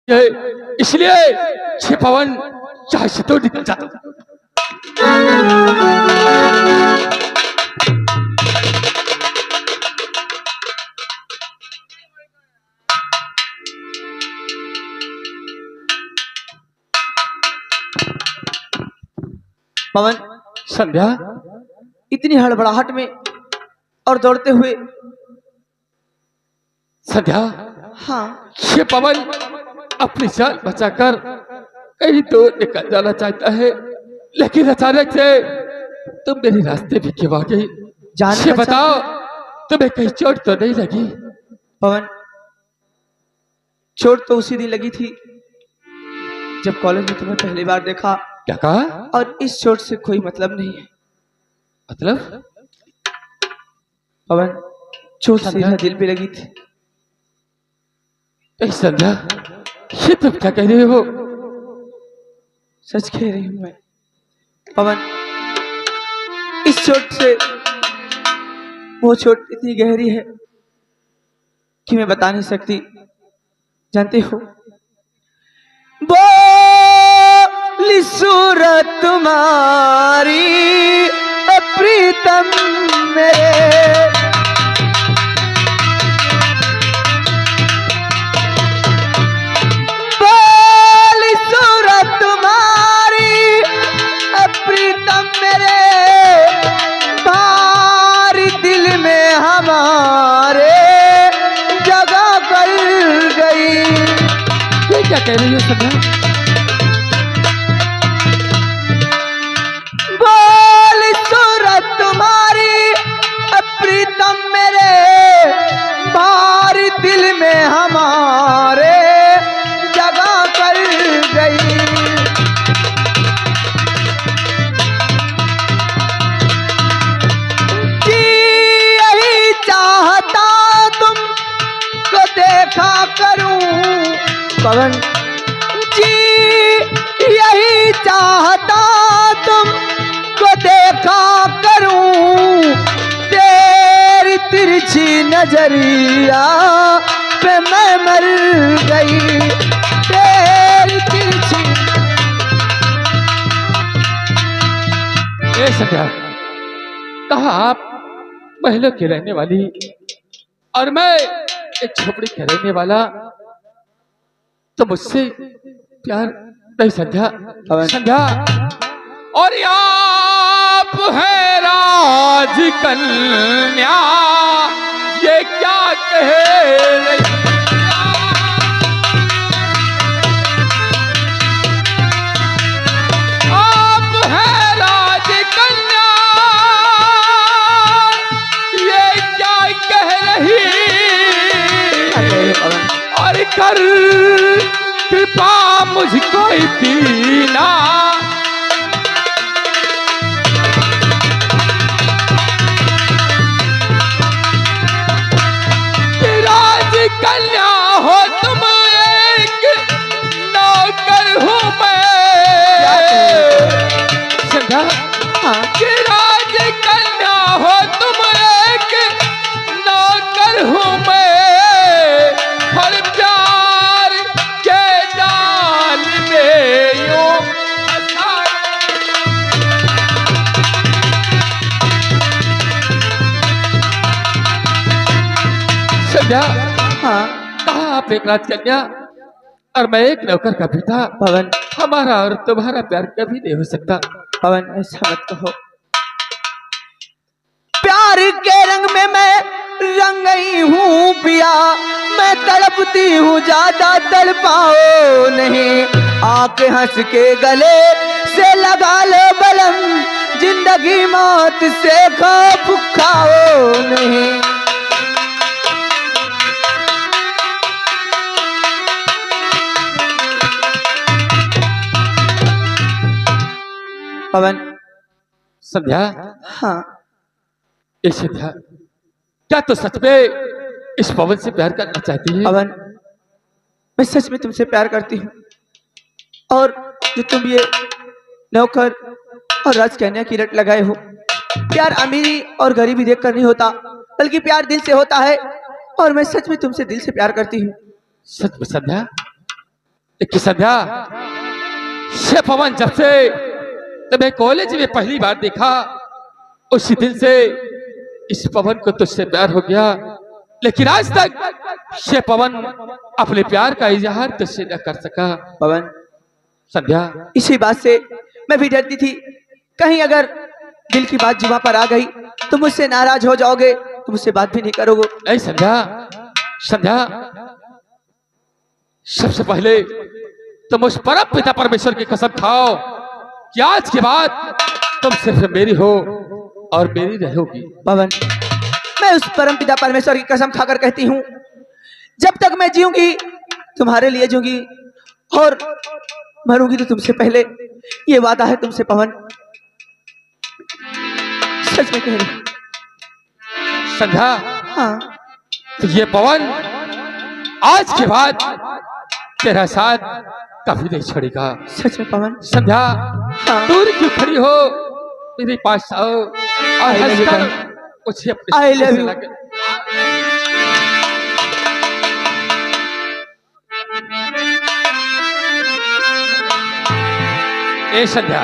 इसलिए छे पवन चाहे से तो निकल जाता। पवन, संध्या इतनी हड़बड़ाहट में और दौड़ते हुए। संध्या, हाँ, ये पवन अपनी जान बचाकर कहीं दूर निकल जाना चाहता है, लेकिन अचानक से तुम मेरे रास्ते भी क्यों आ गई? जान ये बताओ, तुम्हें कहीं चोट तो नहीं लगी? पवन, चोट तो उसी दिन लगी थी जब कॉलेज में तुम्हें पहली बार देखा। क्या कहा? और इस चोट से कोई मतलब नहीं है। मतलब? पवन, चोट सीधा दिल पे लगी थी। संध्या, ये तुम क्या कह रहे हो? सच कह रही हूं मैं। पवन, इस चोट से, वो चोट इतनी गहरी है कि मैं बता नहीं सकती। जानते हो, बोली सूरत तुम्हारी प्रीतम मेरे, बोली सूरत तुम्हारी प्रीतम मेरे, भारी दिल में हमारे जगह कर गई। ये क्या कह रही हो संध्या? बोली सूरत तुम्हारी प्रीतम मेरे, भारी दिल में हमारे जगह कर गई। जी यही चाहता तुमको देखा करूं पवन, जी यही चाहता तुमको देखा करूं, तेरी तिरछी नजरिया पे मैं मर गई, तेरी तिरछी। संध्या, कहा आप महलों की रहने वाली और मैं एक झोपड़ी का रहने वाला, तो मुझसे प्यार नहीं? संध्या, संध्या, और आप है राज कन्या, ये क्या कहे रही? आप है राज कन्या, ये क्या कह रही? और कर कृपा मुझको दीना, राज कन्या हो तुम, एक नौकर हूँ मैं। संध्या, राज कन्या हो तुम, एक नौकर हूँ मैं, हर प्यार के जाल में यूं संध्या, हाँ, कहा आप एक राजकन्या और मैं एक नौकर का पिता। पवन, हमारा और तुम्हारा प्यार कभी नहीं हो सकता। पवन, ऐसा मत कहो। प्यार के रंग में मैं रंग गई हूँ पिया, मैं तड़पती हूँ ज्यादा तड़पाओ नहीं, आके हंस के गले से लगा लो बलम, जिंदगी मौत से खौफ खाओ नहीं। पवन, संध्या, हाँ, ये संध्या, क्या तो सच में इस पवन से प्यार करना चाहती है? पवन, मैं सच में तुमसे प्यार करती हूँ, और जो तुम ये नौकर और राजकन्या की रट लगाए हो, प्यार अमीरी और गरीबी देखकर नहीं होता, बल्कि प्यार दिल से होता है, और मैं सच में तुमसे दिल से प्यार करती हूँ। सच में संध्या, लेकिन संध्या, ये पवन जब से तुम्हें कॉलेज में पहली बार देखा, उसी दिन से इस पवन को तुझसे प्यार हो गया। लेकिन आज तक ये पवन अपने प्यार का इजहार तुझसे न कर सका। पवन, संध्या, इसी बात से मैं भी डरती थी, कहीं अगर दिल की बात जुबान पर आ गई तो मुझसे नाराज हो जाओगे, तुम मुझसे बात भी नहीं करोगे। नहीं संध्या, संध्या, सबसे पहले तुम उस परम पिता परमेश्वर की कसम खाओ कि आज के बाद तुम सिर्फ मेरी हो और मेरी रहोगी। पवन, मैं उस परम पिता परमेश्वर की कसम खाकर कहती हूँ, जब तक मैं जीऊंगी तुम्हारे लिए जीऊंगी और मरूंगी तो तुमसे पहले। ये वादा है तुमसे पवन, सच में कह रही। संध्या, हाँ, तो ये पवन आज के बाद तेरा साथ कभी नहीं छोड़ेगा। सच में पवन। संध्या, हाँ। दूर क्यों खड़ी हो, मेरे पास आओ और हंसकर मुझे अपने I love you। ए संध्या,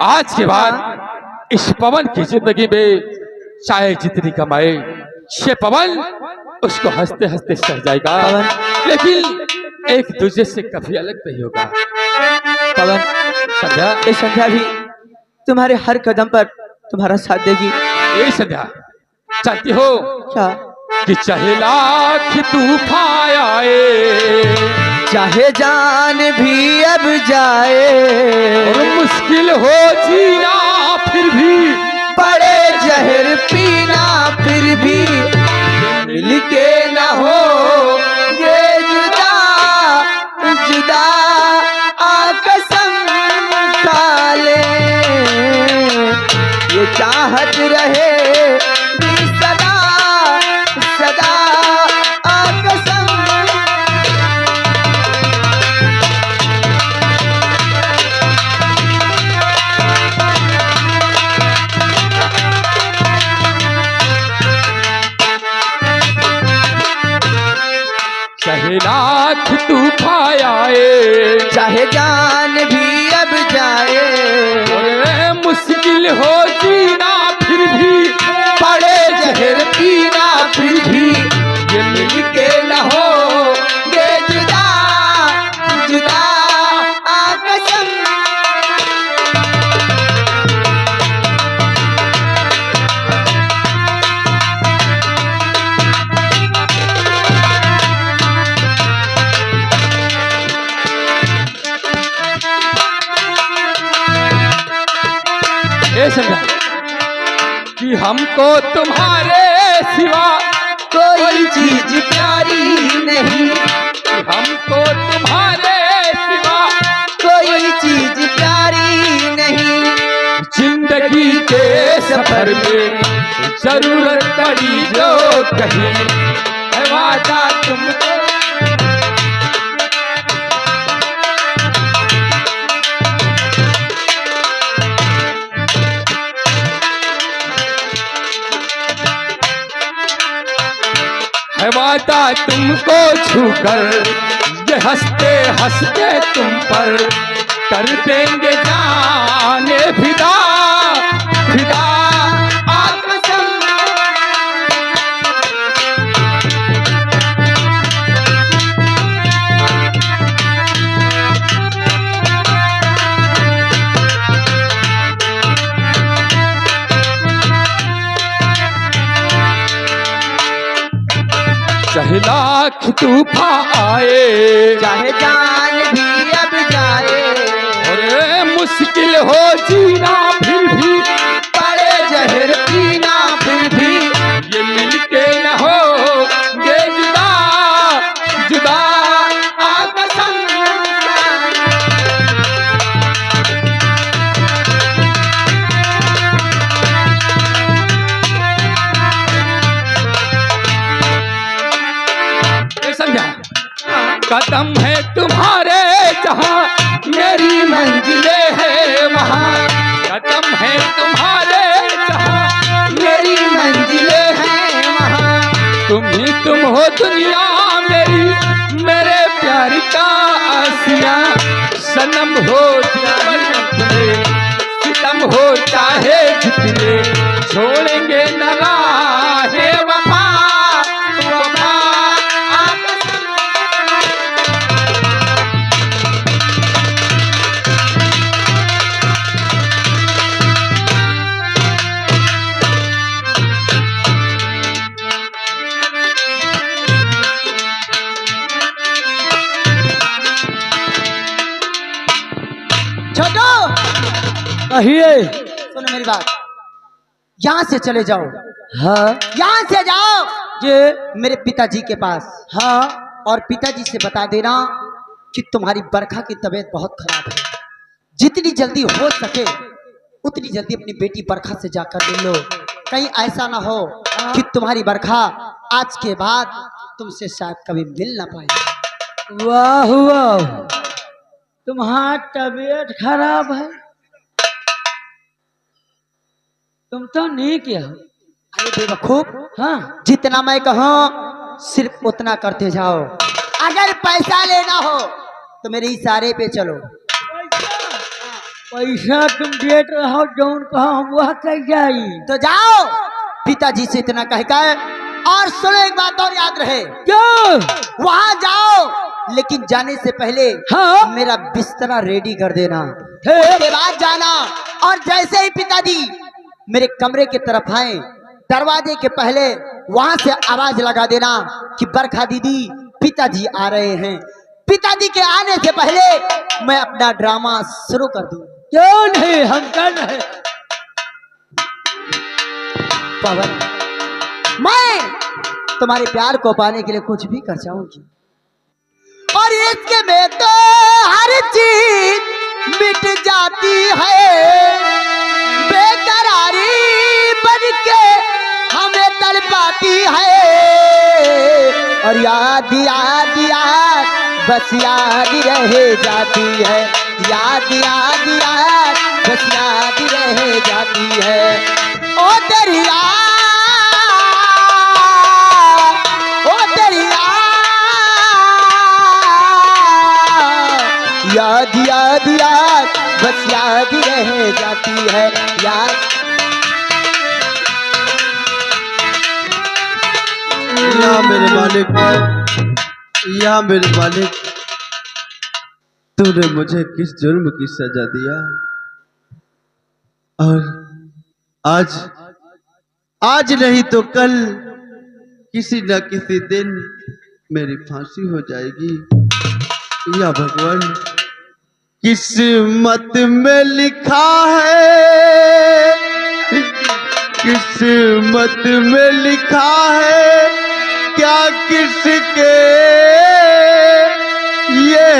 आज के बाद इस पवन की जिंदगी में चाहे जितनी कमाए, ये पवन उसको हंसते हंसते सह जाएगा, लेकिन एक दूसरे से कभी अलग नहीं होगा। पवन, संध्या, ये संध्या भी तुम्हारे हर कदम पर तुम्हारा साथ देगी। ए संध्या, जानती हो क्या? कि चाहे लाख तूफान आए, चाहे जान भी अब जाए, और मुश्किल हो जीना फिर भी, पड़े जहर पीना फिर भी, मिलके न हो ये जुदा जुदा, आ कसम खा ले, ये चाहत रहे सदा सदा, आ कसम। चाहे लाख तूफान आए, चाहे जान भी अब जाए, और मुश्किल हो जीना फिर भी, पड़े जहर पीना फिर भी, ये मिलके न हो ये जुदा जुदा, आ कसम। ए संध्या, कि हमको तुम्हारे सिवा कोई चीज प्यारी नहीं, कि हमको तुम्हारे सिवा कोई चीज प्यारी नहीं, जिंदगी के सफर में जरूरत पड़ी जो कहीं, है वादा तुमको। है वादा तुमको छूकर, ये हंसते हंसते तुम पर कर देंगे जाने फिदा फिदा, आ कसम। चाहे लाख तूफान आए, चाहे जान भी अब जाए, और मुश्किल हो जीना फिर भी, पड़े जहर पीना फिर भी, ये मिलके न हो ये जुदा जुदा, आ कसम। संध्या, कदम है तुम्हारे जहाँ, मेरी मंजिलें है वहाँ, कदम है तुम्हारे जहाँ, मेरी मंजिलें हैं वहाँ, तुम ही तुम हो दुनिया मेरी, मेरे प्यार का आशिक। दिया सनम हो जाए सितम हो चाहे जितने छोड़ेंगे न राहे वफा वफा छोटो कहिए। सुनो मेरी बात, यहाँ से चले जाओ, हाँ यहाँ से जाओ ये मेरे पिताजी के पास, हाँ और पिताजी से बता देना कि तुम्हारी बरखा की तबीयत बहुत खराब है। जितनी जल्दी हो सके उतनी जल्दी अपनी बेटी बरखा से जाकर मिल लो। कहीं ऐसा ना हो कि तुम्हारी बरखा आज के बाद तुमसे शायद कभी मिल ना पाए। वाह वाह, तुम्हारा तबीयत खराब है, तुम तो नहीं क्या। अरे बेवकूफ, हाँ जितना मैं कहूँ सिर्फ उतना करते जाओ। अगर पैसा लेना हो तो मेरे इशारे पे चलो। पैसा तुम देते रहो, जौन कहो हम वह कह जाई। तो जाओ पिताजी से इतना कहकर, और सुनो एक बात और याद रहे, क्यों? वहां जाओ लेकिन जाने से पहले हाँ मेरा बिस्तरा रेडी कर देना। है। उसके बाद जाना, और जैसे ही पिताजी मेरे कमरे की तरफ आए, दरवाजे के पहले वहां से आवाज लगा देना कि बरखा दीदी पिताजी आ रहे हैं। पिताजी के आने से पहले मैं अपना ड्रामा शुरू कर दूं। क्यों नहीं, हम कर रहे। पवन, मैं तुम्हारे प्यार को पाने के लिए कुछ भी कर जाऊंगी, और इसके में तो हर चीज मिट जाती है। बेकरारी बन के हमें तड़पाती है, और याद याद याद बस याद रह जाती है। याद याद याद बस याद रह जाती है। ओ तेरी याद, ओ तेरी याद, याद याद बस याद रह जाती है। याद या मेरे मालिक, या मेरे मालिक, तूने मुझे किस जुर्म की सजा दिया, और आज नहीं तो कल किसी न किसी दिन मेरी फांसी हो जाएगी। या भगवान, किस्मत में लिखा है, किस्मत में लिखा है, क्या किसके ये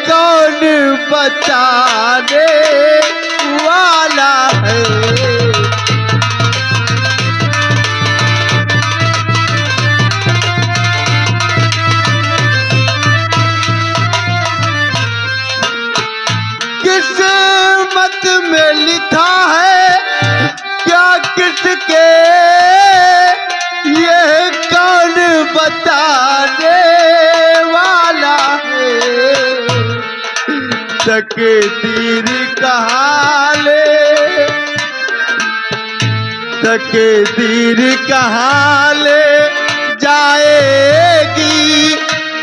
कौन बचाने वाला है। किस्मत में लिखा है, क्या किसके ये कौन बताने वाला है। तकदीर का हाल, तकदीर का हाल, जाएगी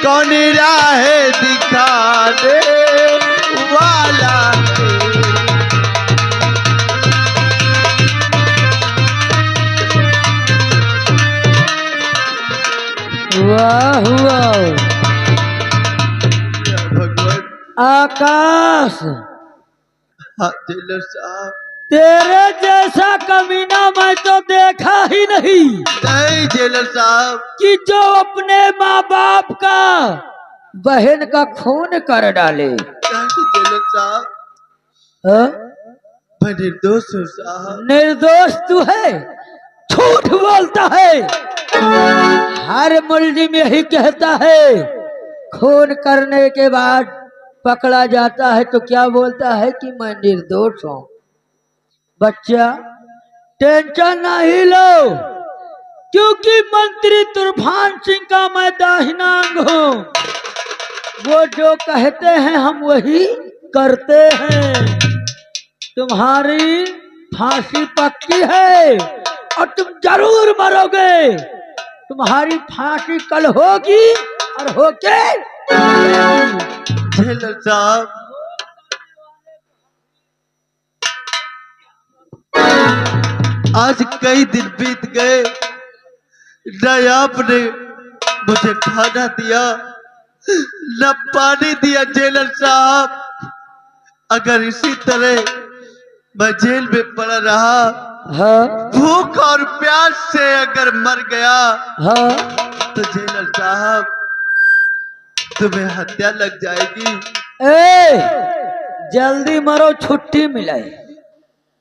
कौन राह दिखाने वाला है। वाह वाह, भगवान, आकाश, हाँ टेलर साहब, तेरे जैसा कमीना मैं तो देखा ही नहीं, नहीं जेलर साहब, कि जो अपने माँ बाप का बहन का खून कर डाले। नहीं जेलर साहब, हाँ? मैं निर्दोष हूँ साहब। निर्दोष तू है, झूठ बोलता है। हर मुल्जिम यही कहता है, खून करने के बाद पकड़ा जाता है तो क्या बोलता है कि मैं निर्दोष हूँ। बच्चा टेंशन नहीं लो, क्योंकि मंत्री तूफान सिंह का मैं दाहिना अंग हूँ। वो जो कहते हैं हम वही करते हैं। तुम्हारी फांसी पक्की है और तुम जरूर मरोगे। तुम्हारी फांसी कल होगी और होके जेलर साहब, आज कई दिन बीत गए, न आपने मुझे खाना दिया न पानी दिया। जेलर साहब, अगर इसी तरह मैं जेल में पड़ा रहा, हाँ भूख और प्यास से अगर मर गया, हाँ तो जेलर साहब तुम्हें हत्या लग जाएगी। जल्दी मरो, छुट्टी मिले।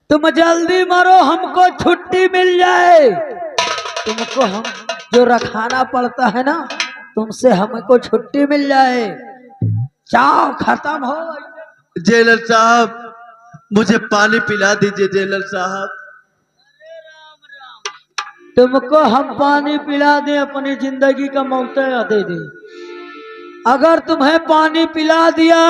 तुम जल्दी मरो, हमको छुट्टी मिल जाए। तुमको हम जो रखाना पड़ता है ना, तुमसे हमको छुट्टी मिल जाए। चाव खत्म हो। जेलर साहब, मुझे पानी पिला दीजिए। जेलर साहब, तुमको हम पानी पिला दें, अपनी जिंदगी का मौका दे दें। अगर तुम्हें पानी पिला दिया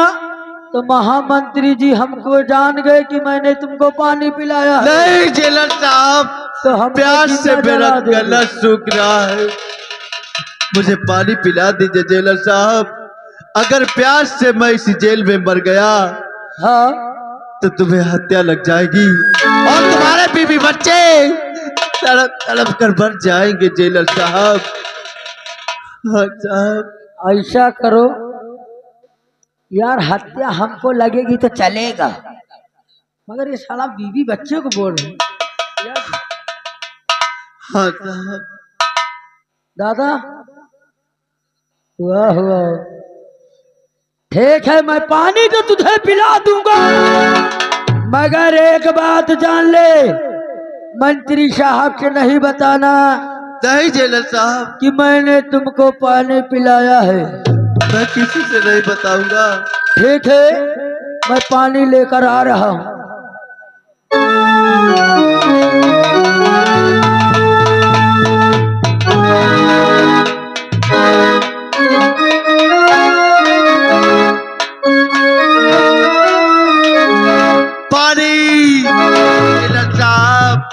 तो महामंत्री जी हमको जान गए कि मैंने तुमको पानी पिलाया है। नहीं जेलर साहब, तो हम प्यास से मेरा गला सूख रहा है, मुझे पानी पिला दीजिए। जेलर साहब, अगर प्यास से मैं इस जेल में मर गया, हाँ तो तुम्हें हत्या लग जाएगी और तुम्हारे बीवी बच्चे तड़प तड़प कर मर जाएंगे। जेलर साहब, हाँ साहब, ऐसा करो यार, हत्या हमको लगेगी तो चलेगा, मगर ये साला बीवी बच्चे को बोल रहे यार। हाँ साहब। दादा वाह वाह, ठीक है, मैं पानी तो तुझे पिला दूंगा, मगर एक बात जान ले, मंत्री साहब से नहीं बताना नहीं जेलर साहब, कि मैंने तुमको पानी पिलाया है। मैं किसी से नहीं बताऊंगा। ठीक है, मैं पानी लेकर आ रहा हूँ। पानी जेलर साहब,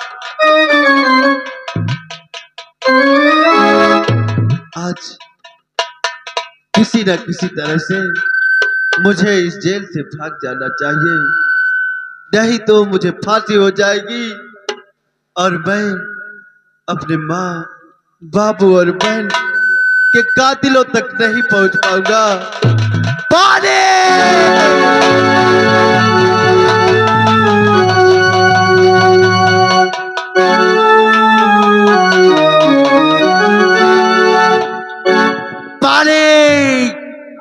आज किसी न किसी तरह से मुझे इस जेल से भाग जाना चाहिए, नहीं तो मुझे फांसी हो जाएगी और मैं अपने माँ, बाबू और बहन के कातिलों तक नहीं पहुंच पाऊंगा। पानी!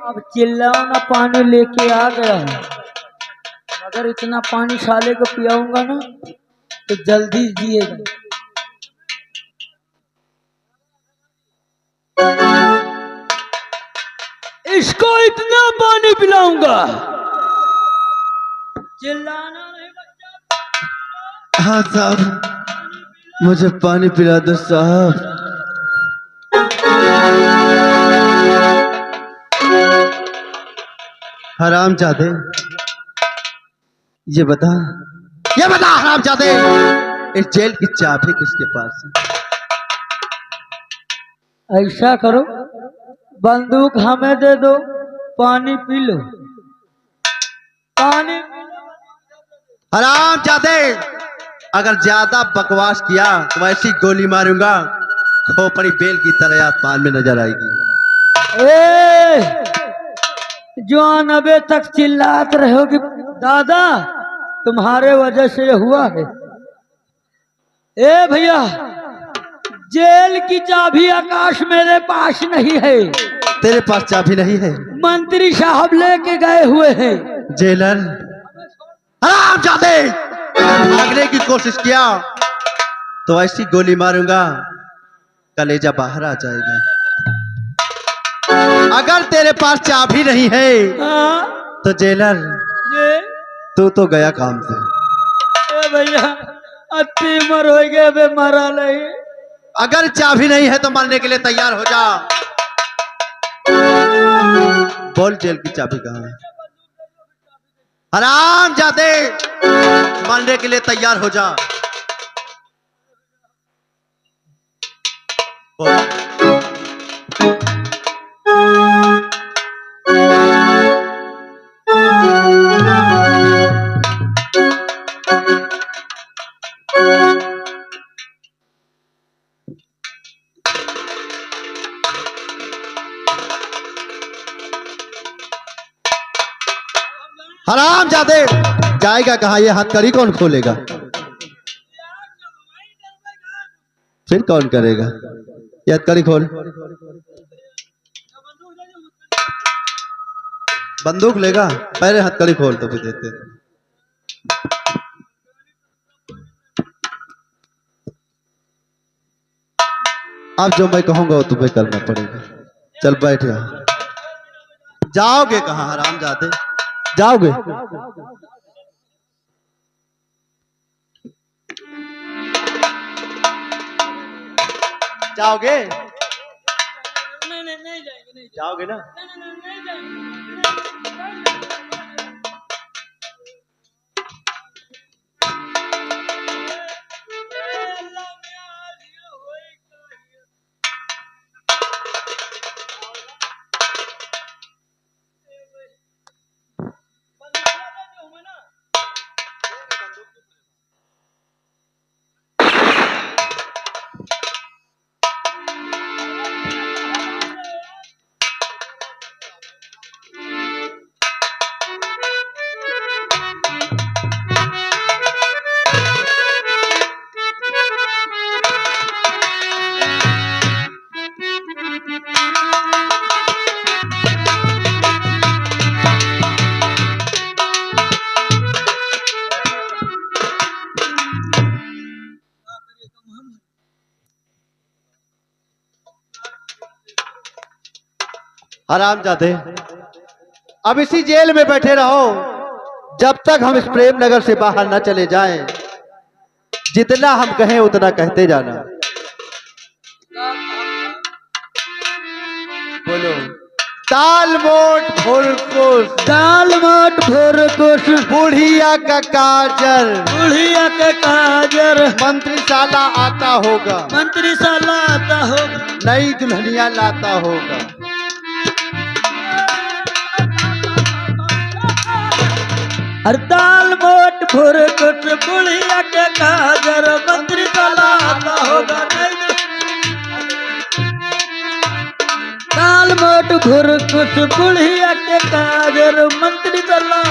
अब चिल्लाओ ना, पानी लेके आ गया है। अगर इतना पानी साले को पियाऊंगा ना तो जल्दी जिएगा। इसको इतना पानी पिलाऊंगा, चिल्लाना नहीं बच्चा। हाँ साहब, मुझे पानी पिला दो साहब। हरामजादे, ये बता हरामजादे, इस जेल की चाबी किसके पास है? ऐसा करो, बंदूक हमें दे दो, पानी पी लो, पानी पी लो। हरामजादे, अगर ज्यादा बकवास किया तो ऐसी गोली मारूंगा, खोपड़ी बेल की तरह आसमान में नजर आएगी। जवान अबे तक चिल्लात रहोगे दादा, तुम्हारे वजह से ये हुआ है। ए भैया, जेल की चाबी आकाश मेरे पास नहीं है। तेरे पास चाबी नहीं है? मंत्री साहब लेके गए हुए हैं। जेलर, हरामजादे, भागने की कोशिश किया तो ऐसी गोली मारूंगा कलेजा बाहर आ जाएगा। अगर तेरे पास चाबी नहीं है तो जेलर, तू तो गया काम से। ए भैया, अति मर हो गए बे, मरा नहीं। अगर चाबी नहीं है तो मरने के लिए तैयार हो जा। बोल जेल की चाबी कहाँ है? हराम जाते, मरने के लिए तैयार हो जा। बोल। हराम जाते, जाएगा कहाँ? ये हथकड़ी कौन खोलेगा? फिर कौन करेगा? ये हथकड़ी खोल। बंदूक लेगा? पहले हथकड़ी खोल तो फिर देते। अब जो मैं कहूंगा वो तुम्हें करना पड़ेगा। चल बैठ यहाँ। जाओगे कहाँ हराम जाते? जाओगे? जाओगे? नहीं जाओगे ना? हराम जाते, अब इसी जेल में बैठे रहो जब तक हम इस प्रेम नगर से बाहर न चले जाएं। जितना हम कहें उतना कहते जाना। बोलो। ताल मोट भुरकुस, दाल मोट भुरकुस, बुढ़िया का काजर, बुढ़िया के काजर, मंत्रिशाला आता होगा, मंत्रिशाला आता होगा, नई दुल्हनिया लाता होगा। हर दाल मोट भुरकुस, बुढ़िया के काजर, मंत्रिशाला आता होगा। दाल मोट भुरकुस, बुढ़िया के काजर, मंत्रिशाला